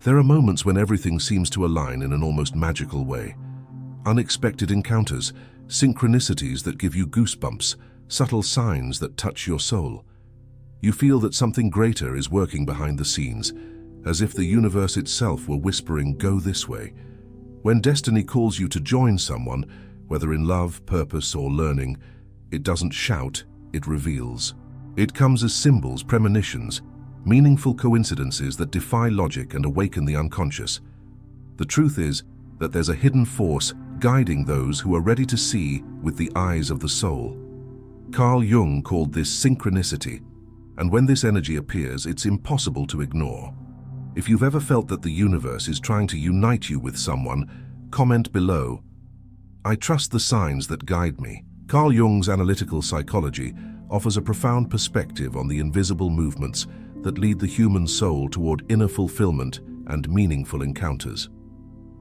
There are moments when everything seems to align in an almost magical way. Unexpected encounters, synchronicities that give you goosebumps, subtle signs that touch your soul. You feel that something greater is working behind the scenes, as if the universe itself were whispering, "Go this way." When destiny calls you to join someone, whether in love, purpose, or learning, it doesn't shout, it reveals. It comes as symbols, premonitions, meaningful coincidences that defy logic and awaken the unconscious. The truth is that there's a hidden force guiding those who are ready to see with the eyes of the soul. Carl Jung called this synchronicity, and when this energy appears, it's impossible to ignore. If you've ever felt that the universe is trying to unite you with someone, comment below. I trust the signs that guide me. Carl Jung's analytical psychology offers a profound perspective on the invisible movements that lead the human soul toward inner fulfillment and meaningful encounters.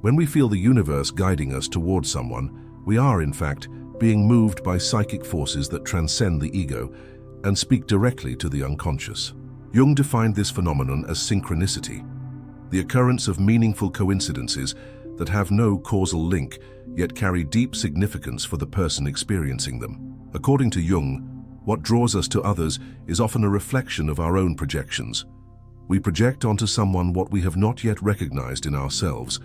When we feel the universe guiding us toward someone, we are, in fact, being moved by psychic forces that transcend the ego and speak directly to the unconscious. Jung defined this phenomenon as synchronicity, the occurrence of meaningful coincidences that have no causal link, yet carry deep significance for the person experiencing them. According to Jung, what draws us to others is often a reflection of our own projections. We project onto someone what we have not yet recognized in ourselves,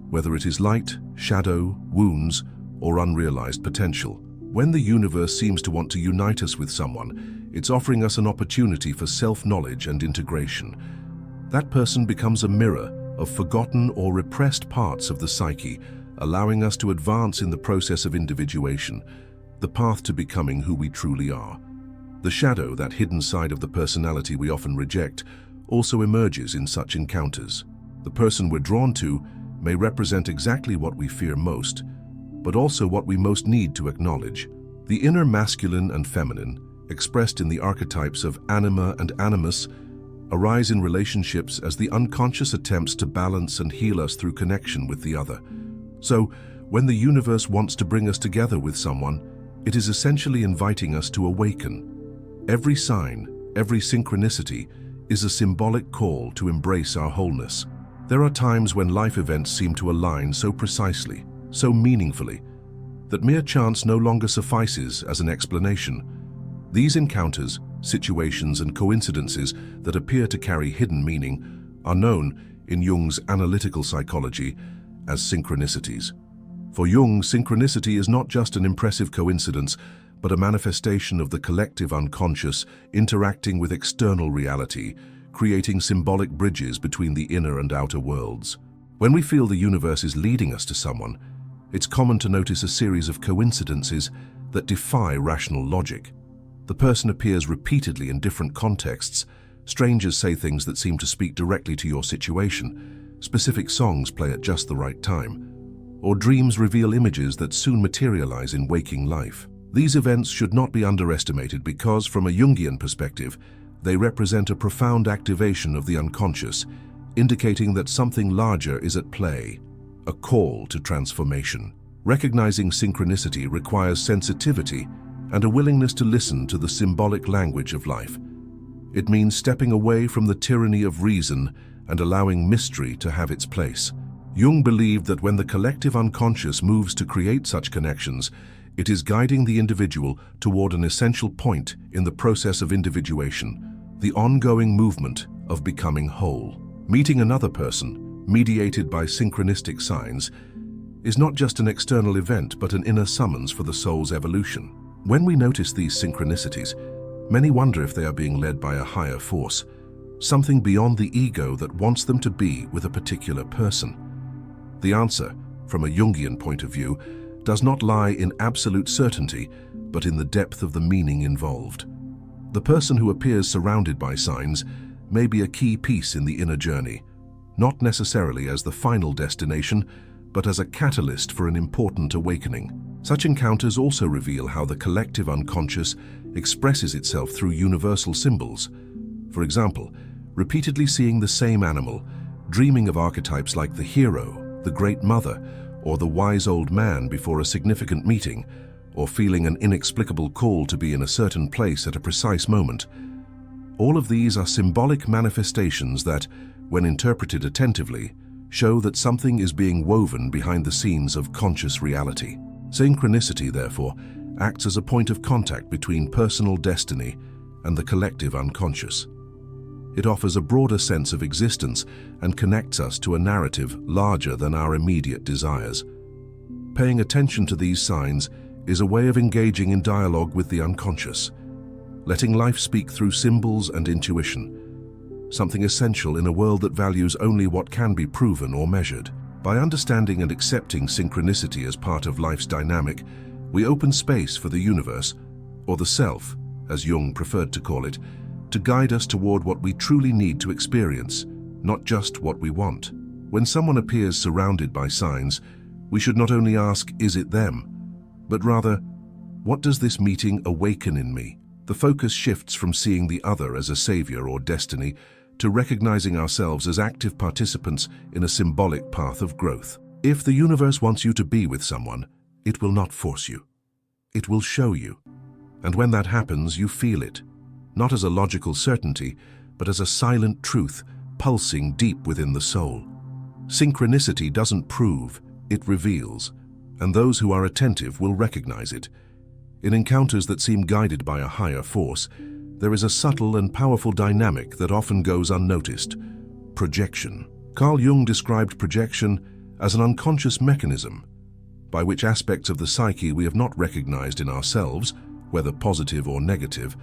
whether it is light, shadow, wounds, or unrealized potential. When the universe seems to want to unite us with someone, it's offering us an opportunity for self-knowledge and integration. That person becomes a mirror of forgotten or repressed parts of the psyche, allowing us to advance in the process of individuation, the path to becoming who we truly are. The shadow, that hidden side of the personality we often reject, also emerges in such encounters. The person we're drawn to may represent exactly what we fear most, but also what we most need to acknowledge. The inner masculine and feminine, expressed in the archetypes of Anima and animus, arise in relationships as the unconscious attempts to balance and heal us through connection with the other. So, when the universe wants to bring us together with someone, it is essentially inviting us to awaken. Every sign, every synchronicity, is a symbolic call to embrace our wholeness. There are times when life events seem to align so precisely, so meaningfully, that mere chance no longer suffices as an explanation. These encounters, situations, and coincidences that appear to carry hidden meaning are known, in Jung's analytical psychology, as synchronicities. For Jung, synchronicity is not just an impressive coincidence, but a manifestation of the collective unconscious interacting with external reality, creating symbolic bridges between the inner and outer worlds. When we feel the universe is leading us to someone, it's common to notice a series of coincidences that defy rational logic. The person appears repeatedly in different contexts. Strangers say things that seem to speak directly to your situation. Specific songs play at just the right time. Or dreams reveal images that soon materialize in waking life. These events should not be underestimated because, from a Jungian perspective, they represent a profound activation of the unconscious, indicating that something larger is at play, a call to transformation. Recognizing synchronicity requires sensitivity and a willingness to listen to the symbolic language of life. It means stepping away from the tyranny of reason and allowing mystery to have its place. Jung believed that when the collective unconscious moves to create such connections, it is guiding the individual toward an essential point in the process of individuation, the ongoing movement of becoming whole. Meeting another person, mediated by synchronistic signs, is not just an external event but an inner summons for the soul's evolution. When we notice these synchronicities, many wonder if they are being led by a higher force, something beyond the ego that wants them to be with a particular person. The answer, from a Jungian point of view, does not lie in absolute certainty, but in the depth of the meaning involved. The person who appears surrounded by signs may be a key piece in the inner journey, not necessarily as the final destination, but as a catalyst for an important awakening. Such encounters also reveal how the collective unconscious expresses itself through universal symbols. For example, repeatedly seeing the same animal, dreaming of archetypes like the hero, the great mother, or the wise old man before a significant meeting, or feeling an inexplicable call to be in a certain place at a precise moment. All of these are symbolic manifestations that, when interpreted attentively, show that something is being woven behind the scenes of conscious reality. Synchronicity, therefore, acts as a point of contact between personal destiny and the collective unconscious. It offers a broader sense of existence and connects us to a narrative larger than our immediate desires. Paying attention to these signs is a way of engaging in dialogue with the unconscious, letting life speak through symbols and intuition, something essential in a world that values only what can be proven or measured. By understanding and accepting synchronicity as part of life's dynamic, we open space for the universe, or the self, as Jung preferred to call it, to guide us toward what we truly need to experience, not just what we want. When someone appears surrounded by signs, we should not only ask, "Is it them?" but rather, "What does this meeting awaken in me?" The focus shifts from seeing the other as a savior or destiny to recognizing ourselves as active participants in a symbolic path of growth. If the universe wants you to be with someone, it will not force you. It will show you. And when that happens, you feel it, not as a logical certainty, but as a silent truth pulsing deep within the soul. Synchronicity doesn't prove, it reveals, and those who are attentive will recognize it. In encounters that seem guided by a higher force, there is a subtle and powerful dynamic that often goes unnoticed: projection. Carl Jung described projection as an unconscious mechanism by which aspects of the psyche we have not recognized in ourselves, whether positive or negative,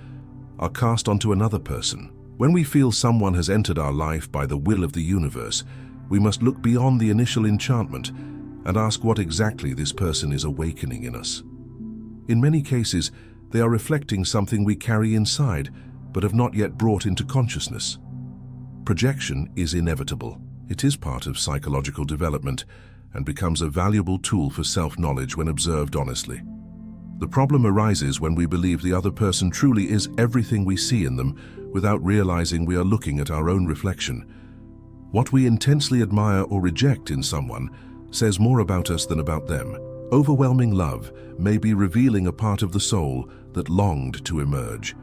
are cast onto another person. When we feel someone has entered our life by the will of the universe, we must look beyond the initial enchantment and ask what exactly this person is awakening in us. In many cases, they are reflecting something we carry inside but have not yet brought into consciousness. Projection is inevitable. It is part of psychological development and becomes a valuable tool for self-knowledge when observed honestly. The problem arises when we believe the other person truly is everything we see in them without realizing we are looking at our own reflection. What we intensely admire or reject in someone says more about us than about them. Overwhelming love may be revealing a part of the soul that longed to emerge.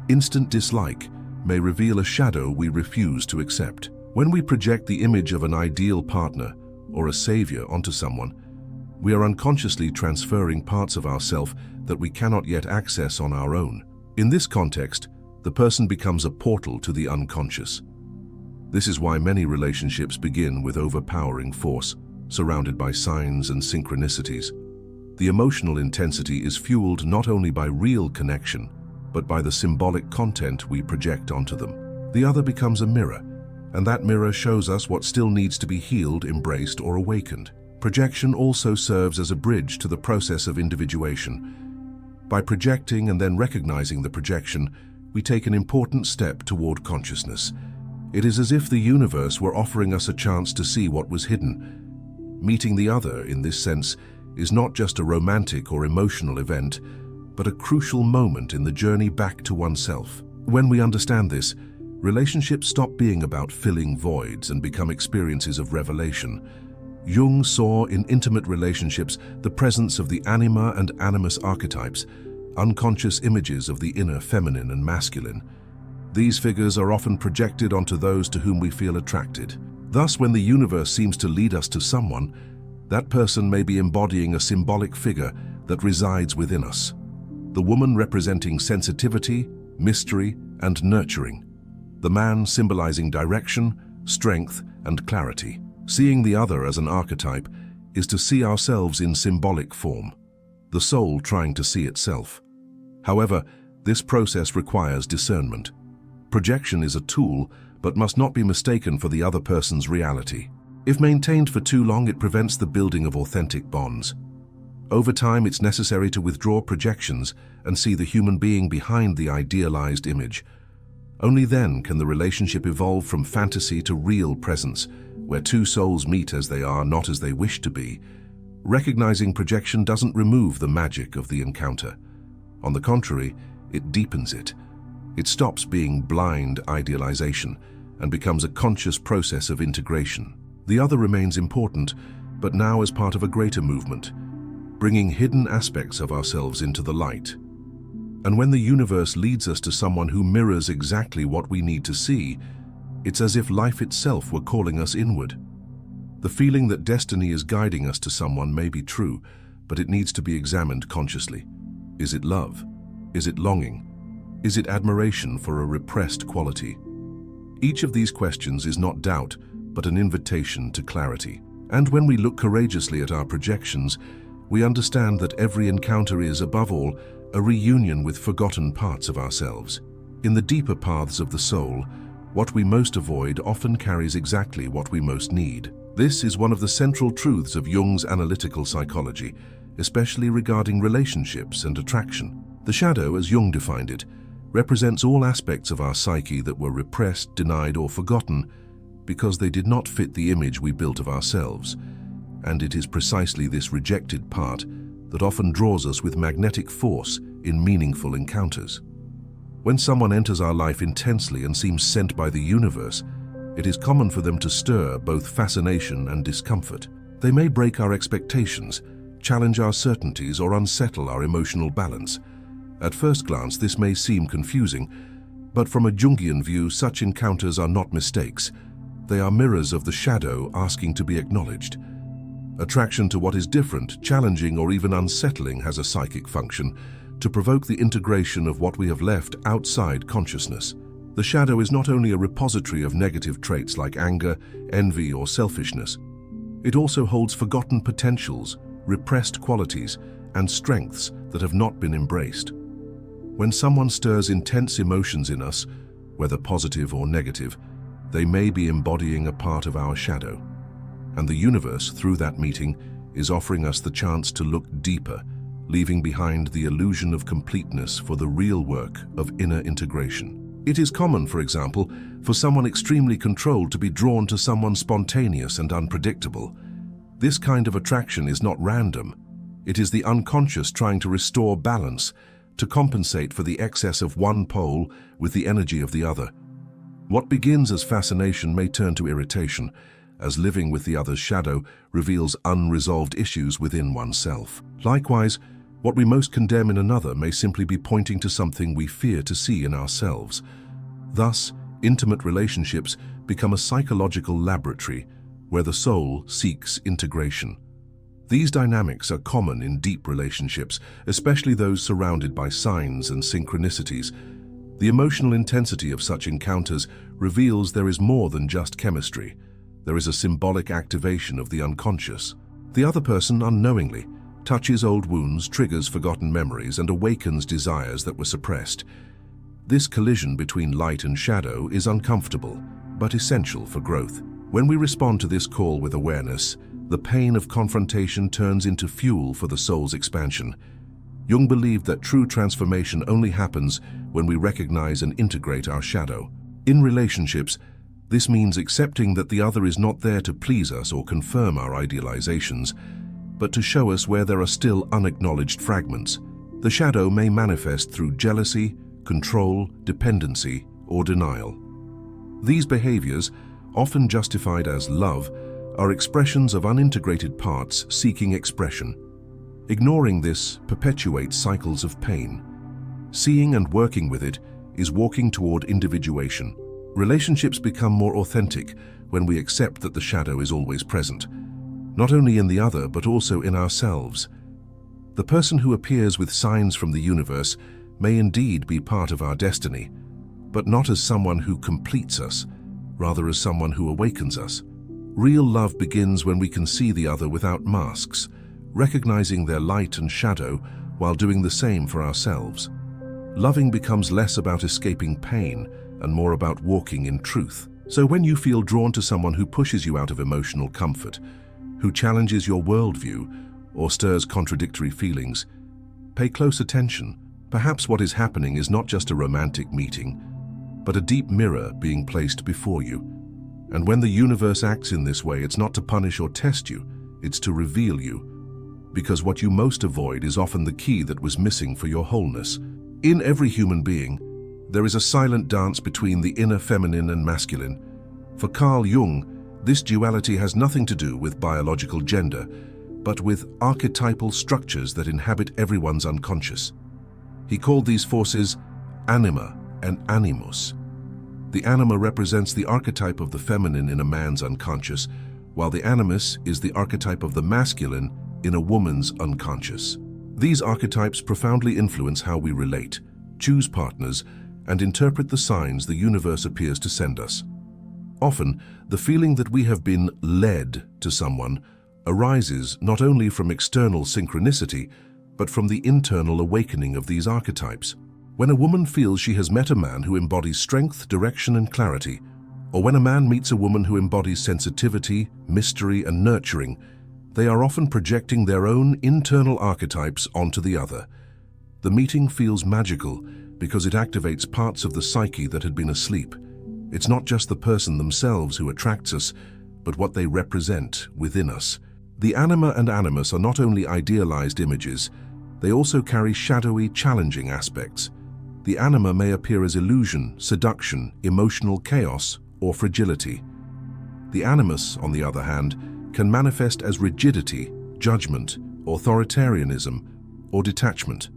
Instant dislike may reveal a shadow we refuse to accept. When we project the image of an ideal partner or a savior onto someone, we are unconsciously transferring parts of ourself that we cannot yet access on our own. In this context, the person becomes a portal to the unconscious. This is why many relationships begin with overpowering force, surrounded by signs and synchronicities. The emotional intensity is fueled not only by real connection, but by the symbolic content we project onto them. The other becomes a mirror, and that mirror shows us what still needs to be healed, embraced, or awakened. Projection also serves as a bridge to the process of individuation. By projecting and then recognizing the projection, we take an important step toward consciousness. It is as if the universe were offering us a chance to see what was hidden. Meeting the other, in this sense, is not just a romantic or emotional event, but a crucial moment in the journey back to oneself. When we understand this, relationships stop being about filling voids and become experiences of revelation. Jung saw in intimate relationships the presence of the Anima and animus archetypes, unconscious images of the inner feminine and masculine. These figures are often projected onto those to whom we feel attracted. Thus, when the universe seems to lead us to someone, that person may be embodying a symbolic figure that resides within us. The woman representing sensitivity, mystery, and nurturing. The man symbolizing direction, strength, and clarity. Seeing the other as an archetype is to see ourselves in symbolic form, the soul trying to see itself. However, this process requires discernment. Projection is a tool, but must not be mistaken for the other person's reality. If maintained for too long, it prevents the building of authentic bonds. Over time, it's necessary to withdraw projections and see the human being behind the idealized image. Only then can the relationship evolve from fantasy to real presence, where two souls meet as they are, not as they wish to be. Recognizing projection doesn't remove the magic of the encounter. On the contrary, it deepens it. It stops being blind idealization and becomes a conscious process of integration. The other remains important, but now as part of a greater movement, bringing hidden aspects of ourselves into the light. And when the universe leads us to someone who mirrors exactly what we need to see, it's as if life itself were calling us inward. The feeling that destiny is guiding us to someone may be true, but it needs to be examined consciously. Is it love? Is it longing? Is it admiration for a repressed quality? Each of these questions is not doubt, but an invitation to clarity. And when we look courageously at our projections, we understand that every encounter is, above all, a reunion with forgotten parts of ourselves. In the deeper paths of the soul, what we most avoid often carries exactly what we most need. This is one of the central truths of Jung's analytical psychology, especially regarding relationships and attraction. The shadow, as Jung defined it, represents all aspects of our psyche that were repressed, denied, or forgotten because they did not fit the image we built of ourselves. And it is precisely this rejected part that often draws us with magnetic force in meaningful encounters. When someone enters our life intensely and seems sent by the universe, it is common for them to stir both fascination and discomfort. They may break our expectations, challenge our certainties, or unsettle our emotional balance. At first glance, this may seem confusing, but from a Jungian view, such encounters are not mistakes. They are mirrors of the shadow asking to be acknowledged. Attraction to what is different, challenging, or even unsettling has a psychic function to provoke the integration of what we have left outside consciousness. The shadow is not only a repository of negative traits like anger, envy, or selfishness. It also holds forgotten potentials, repressed qualities, and strengths that have not been embraced. When someone stirs intense emotions in us, whether positive or negative, they may be embodying a part of our shadow. And the universe, through that meeting, is offering us the chance to look deeper, leaving behind the illusion of completeness for the real work of inner integration. It is common, for example, for someone extremely controlled to be drawn to someone spontaneous and unpredictable. This kind of attraction is not random. It is the unconscious trying to restore balance, to compensate for the excess of one pole with the energy of the other. What begins as fascination may turn to irritation, as living with the other's shadow reveals unresolved issues within oneself. Likewise, what we most condemn in another may simply be pointing to something we fear to see in ourselves. Thus, intimate relationships become a psychological laboratory where the soul seeks integration. These dynamics are common in deep relationships, especially those surrounded by signs and synchronicities. The emotional intensity of such encounters reveals there is more than just chemistry. There is a symbolic activation of the unconscious. The other person, unknowingly, touches old wounds, triggers forgotten memories, and awakens desires that were suppressed. This collision between light and shadow is uncomfortable, but essential for growth. When we respond to this call with awareness, the pain of confrontation turns into fuel for the soul's expansion. Jung believed that true transformation only happens when we recognize and integrate our shadow. In relationships, this means accepting that the other is not there to please us or confirm our idealizations, but to show us where there are still unacknowledged fragments. The shadow may manifest through jealousy, control, dependency, or denial. These behaviors, often justified as love, are expressions of unintegrated parts seeking expression. Ignoring this perpetuates cycles of pain. Seeing and working with it is walking toward individuation. Relationships become more authentic when we accept that the shadow is always present, not only in the other but also in ourselves. The person who appears with signs from the universe may indeed be part of our destiny, but not as someone who completes us, rather as someone who awakens us. Real love begins when we can see the other without masks, recognizing their light and shadow while doing the same for ourselves. Loving becomes less about escaping pain and more about walking in truth. So when you feel drawn to someone who pushes you out of emotional comfort, who challenges your worldview or stirs contradictory feelings, pay close attention. Perhaps what is happening is not just a romantic meeting, but a deep mirror being placed before you. And when the universe acts in this way, it's not to punish or test you, it's to reveal you. Because what you most avoid is often the key that was missing for your wholeness. In every human being, there is a silent dance between the inner feminine and masculine. For Carl Jung, this duality has nothing to do with biological gender, but with archetypal structures that inhabit everyone's unconscious. He called these forces Anima and animus. The Anima represents the archetype of the feminine in a man's unconscious, while the animus is the archetype of the masculine in a woman's unconscious. These archetypes profoundly influence how we relate, choose partners, and interpret the signs the universe appears to send us. Often, the feeling that we have been led to someone arises not only from external synchronicity, but from the internal awakening of these archetypes. When a woman feels she has met a man who embodies strength, direction, and clarity, or when a man meets a woman who embodies sensitivity, mystery, and nurturing, they are often projecting their own internal archetypes onto the other. The meeting feels magical because it activates parts of the psyche that had been asleep. It's not just the person themselves who attracts us, but what they represent within us. The anima and animus are not only idealized images, they also carry shadowy, challenging aspects. The anima may appear as illusion, seduction, emotional chaos, or fragility. The animus, on the other hand, can manifest as rigidity, judgment, authoritarianism, or detachment.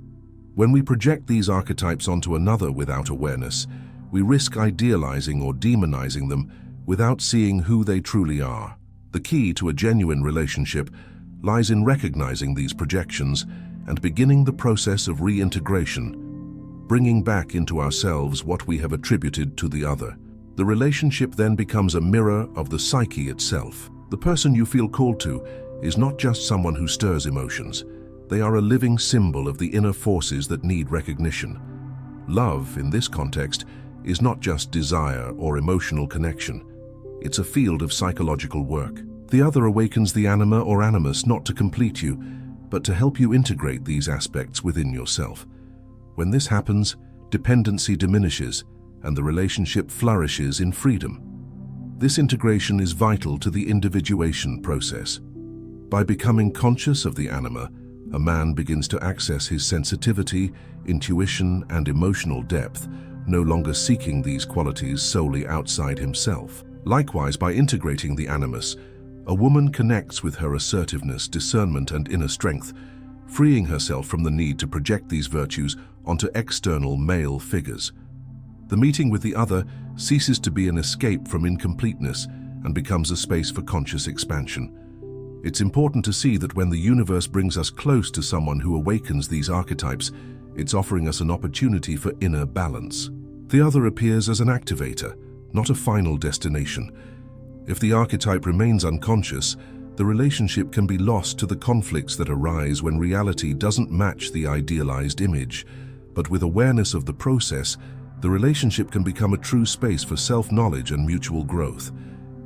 When we project these archetypes onto another without awareness, we risk idealizing or demonizing them without seeing who they truly are. The key to a genuine relationship lies in recognizing these projections and beginning the process of reintegration, bringing back into ourselves what we have attributed to the other. The relationship then becomes a mirror of the psyche itself. The person you feel called to is not just someone who stirs emotions. They are a living symbol of the inner forces that need recognition. Love, in this context, is not just desire or emotional connection. It's a field of psychological work. The other awakens the anima or animus not to complete you, but to help you integrate these aspects within yourself. When this happens, dependency diminishes and the relationship flourishes in freedom. This integration is vital to the individuation process. By becoming conscious of the anima, a man begins to access his sensitivity, intuition, and emotional depth, no longer seeking these qualities solely outside himself. Likewise, by integrating the animus, a woman connects with her assertiveness, discernment, and inner strength, freeing herself from the need to project these virtues onto external male figures. The meeting with the other ceases to be an escape from incompleteness and becomes a space for conscious expansion. It's important to see that when the universe brings us close to someone who awakens these archetypes, it's offering us an opportunity for inner balance. The other appears as an activator, not a final destination. If the archetype remains unconscious, the relationship can be lost to the conflicts that arise when reality doesn't match the idealized image. But with awareness of the process, the relationship can become a true space for self-knowledge and mutual growth.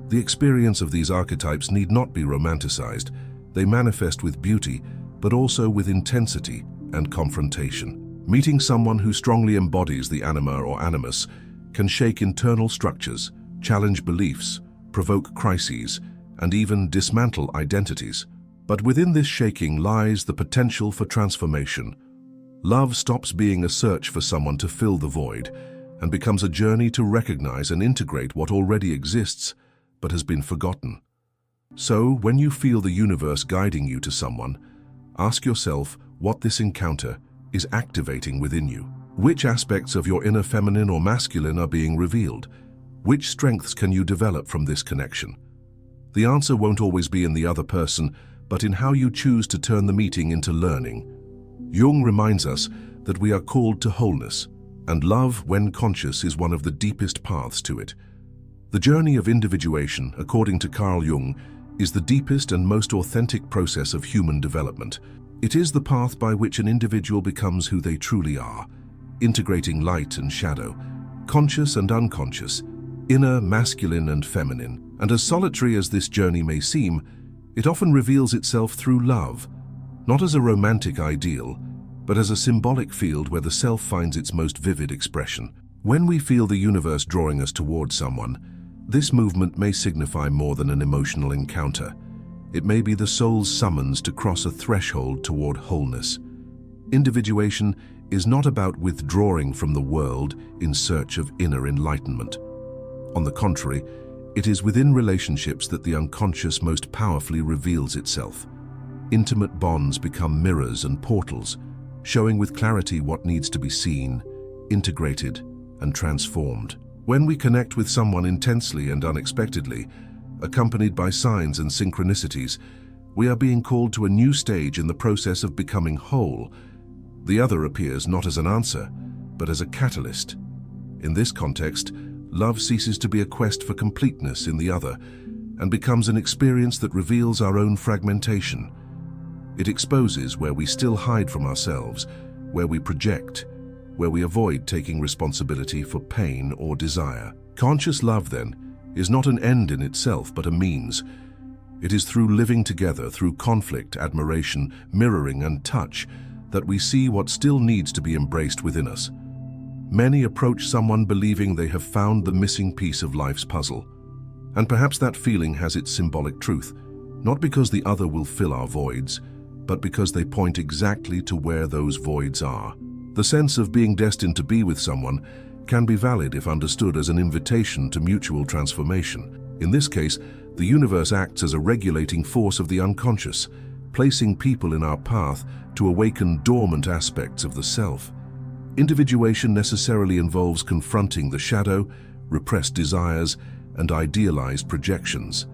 The experience of these archetypes need not be romanticized. They manifest with beauty, but also with intensity and confrontation. Meeting someone who strongly embodies the anima or animus can shake internal structures, challenge beliefs, provoke crises, and even dismantle identities. But within this shaking lies the potential for transformation. Love stops being a search for someone to fill the void and becomes a journey to recognize and integrate what already exists but has been forgotten. So, when you feel the universe guiding you to someone, ask yourself what this encounter is activating within you. Which aspects of your inner feminine or masculine are being revealed? Which strengths can you develop from this connection? The answer won't always be in the other person, but in how you choose to turn the meeting into learning. Jung reminds us that we are called to wholeness, and love, when conscious, is one of the deepest paths to it. The journey of individuation, according to Carl Jung, is the deepest and most authentic process of human development. It is the path by which an individual becomes who they truly are, integrating light and shadow, conscious and unconscious, inner, masculine and feminine. And as solitary as this journey may seem, it often reveals itself through love, not as a romantic ideal, but as a symbolic field where the self finds its most vivid expression. When we feel the universe drawing us toward someone, this movement may signify more than an emotional encounter. It may be the soul's summons to cross a threshold toward wholeness. Individuation is not about withdrawing from the world in search of inner enlightenment. On the contrary, it is within relationships that the unconscious most powerfully reveals itself. Intimate bonds become mirrors and portals, showing with clarity what needs to be seen, integrated, and transformed. When we connect with someone intensely and unexpectedly, accompanied by signs and synchronicities, we are being called to a new stage in the process of becoming whole. The other appears not as an answer, but as a catalyst. In this context, love ceases to be a quest for completeness in the other and becomes an experience that reveals our own fragmentation. It exposes where we still hide from ourselves, where we project, where we avoid taking responsibility for pain or desire. Conscious love, then, is not an end in itself, but a means. It is through living together, through conflict, admiration, mirroring, and touch, that we see what still needs to be embraced within us. Many approach someone believing they have found the missing piece of life's puzzle. And perhaps that feeling has its symbolic truth, not because the other will fill our voids, but because they point exactly to where those voids are. The sense of being destined to be with someone can be valid if understood as an invitation to mutual transformation. In this case, the universe acts as a regulating force of the unconscious, placing people in our path to awaken dormant aspects of the self. Individuation necessarily involves confronting the shadow, repressed desires, and idealized projections.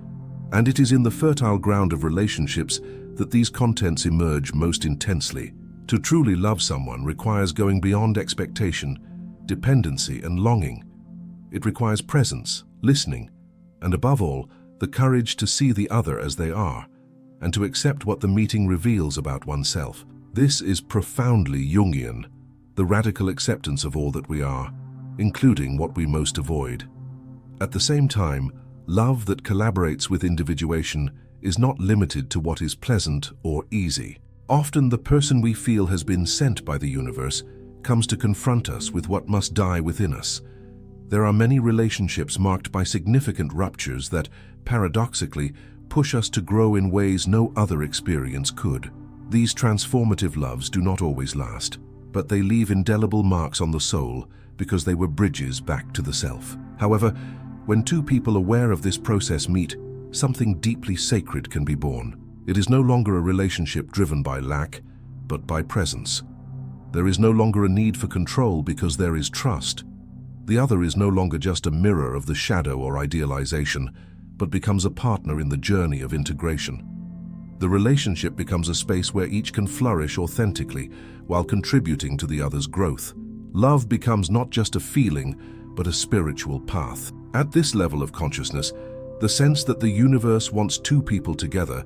And it is in the fertile ground of relationships that these contents emerge most intensely. To truly love someone requires going beyond expectation, dependency, and longing. It requires presence, listening, and above all, the courage to see the other as they are, and to accept what the meeting reveals about oneself. This is profoundly Jungian, the radical acceptance of all that we are, including what we most avoid. At the same time, love that collaborates with individuation is not limited to what is pleasant or easy. Often the person we feel has been sent by the universe comes to confront us with what must die within us. There are many relationships marked by significant ruptures that, paradoxically, push us to grow in ways no other experience could. These transformative loves do not always last, but they leave indelible marks on the soul because they were bridges back to the self. However, when two people aware of this process meet, something deeply sacred can be born. It is no longer a relationship driven by lack, but by presence. There is no longer a need for control because there is trust. The other is no longer just a mirror of the shadow or idealization, but becomes a partner in the journey of integration. The relationship becomes a space where each can flourish authentically while contributing to the other's growth. Love becomes not just a feeling, but a spiritual path. At this level of consciousness, the sense that the universe wants two people together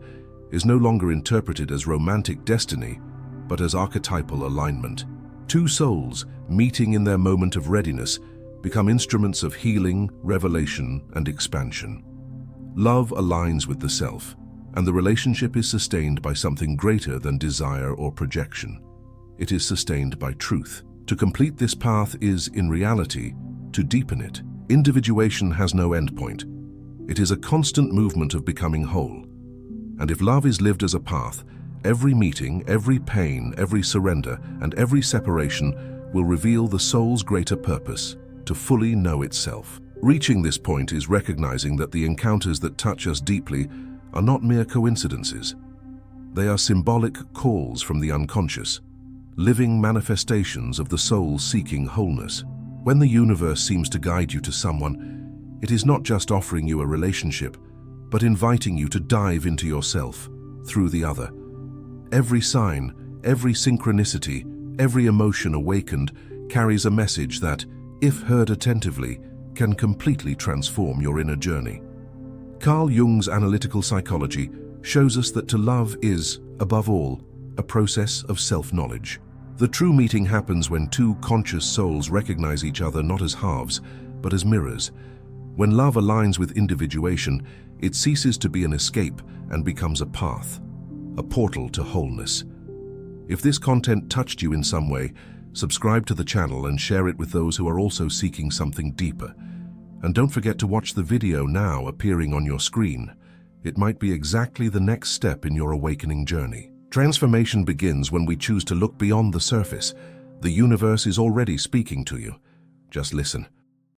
is no longer interpreted as romantic destiny, but as archetypal alignment. Two souls, meeting in their moment of readiness, become instruments of healing, revelation, and expansion. Love aligns with the self, and the relationship is sustained by something greater than desire or projection. It is sustained by truth. To complete this path is, in reality, to deepen it. Individuation has no endpoint. It is a constant movement of becoming whole. And if love is lived as a path, every meeting, every pain, every surrender, and every separation will reveal the soul's greater purpose, to fully know itself. Reaching this point is recognizing that the encounters that touch us deeply are not mere coincidences. They are symbolic calls from the unconscious, living manifestations of the soul seeking wholeness. When the universe seems to guide you to someone, it is not just offering you a relationship, but inviting you to dive into yourself through the other. Every sign, every synchronicity, every emotion awakened carries a message that, if heard attentively, can completely transform your inner journey. Carl Jung's analytical psychology shows us that to love is, above all, a process of self-knowledge. The true meeting happens when two conscious souls recognize each other not as halves, but as mirrors. When love aligns with individuation, it ceases to be an escape and becomes a path, a portal to wholeness. If this content touched you in some way, subscribe to the channel and share it with those who are also seeking something deeper. And don't forget to watch the video now appearing on your screen. It might be exactly the next step in your awakening journey. Transformation begins when we choose to look beyond the surface. The universe is already speaking to you. Just listen.